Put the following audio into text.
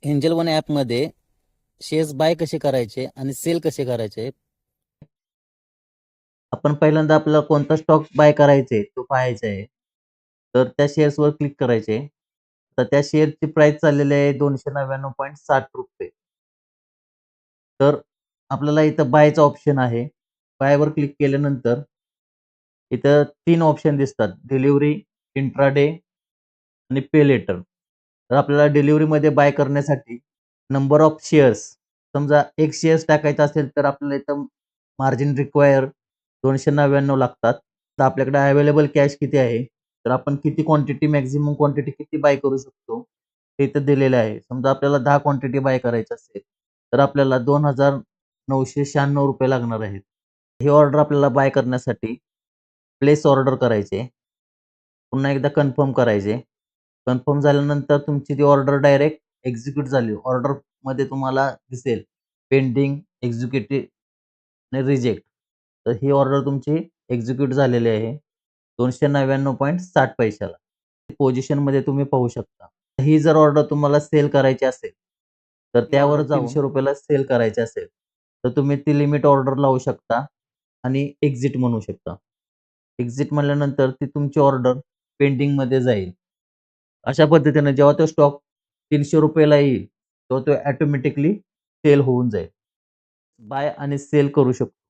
Angel one ॲपमध्ये shares bye कसे करायचे आणि सेल कसे करायचे. आपण पहिल्यांदा आपल्याला कोणता स्टॉक बाय करायचे तो पाहायचा आहे. तर त्या शेअर्सवर क्लिक करायचे. तर त्या शेअरची प्राइस चाललेली आहे ₹299.60. तर आपल्याला इथं बायचा ऑप्शन आहे. बायवर क्लिक केल्यानंतर इथं 3 ऑप्शन दिसतात. डिलिव्हरी, इंट्राडे आणि पे लेटर. तर आपल्याला डिलिव्हरीमध्ये बाय करण्यासाठी नंबर ऑफ शेअर्स, समजा 1 शेअर्स टाकायचा असेल तर आपल्याला इथं मार्जिन रिक्वायर 299 लागतात. तर आपल्याकडे अवेलेबल कॅश किती आहे, तर आपण किती क्वांटिटी, मॅक्सिमम क्वांटिटी किती बाय करू शकतो ते इथं दिलेलं आहे. समजा आपल्याला 10 क्वांटिटी बाय करायची असेल तर आपल्याला ₹2,996 लागणार आहेत. ही ऑर्डर आपल्याला बाय करण्यासाठी प्लेस ऑर्डर करायचे. पुन्हा एकदा कन्फर्म करायचे. कन्फर्म झाल्यानंतर तुमची ती ऑर्डर डायरेक्ट एक्झिक्यूट झाली. ऑर्डरमध्ये तुम्हाला दिसेल पेंडिंग, एक्झिक्युटिव्ह आणि रिजेक्ट. तर ही ऑर्डर तुमची एक्झिक्यूट झालेली आहे 299.60 ला. पोझिशनमध्ये तुम्ही पाहू शकता. ही जर ऑर्डर तुम्हाला सेल करायची असेल, तर त्यावर जाऊन ₹300 ला सेल करायची असेल, तर तुम्ही ती लिमिट ऑर्डर लावू शकता आणि एक्झिट म्हणू शकता. एक्झिट म्हटल्यानंतर ती तुमची ऑर्डर पेंडिंगमध्ये जाईल. अशा पद्धतीने जेव्हा तो स्टॉक ₹300 ला येईल, तेव्हा तो ऑटोमॅटिकली सेल होऊन जाईल. बाय आणि सेल करू शकतो.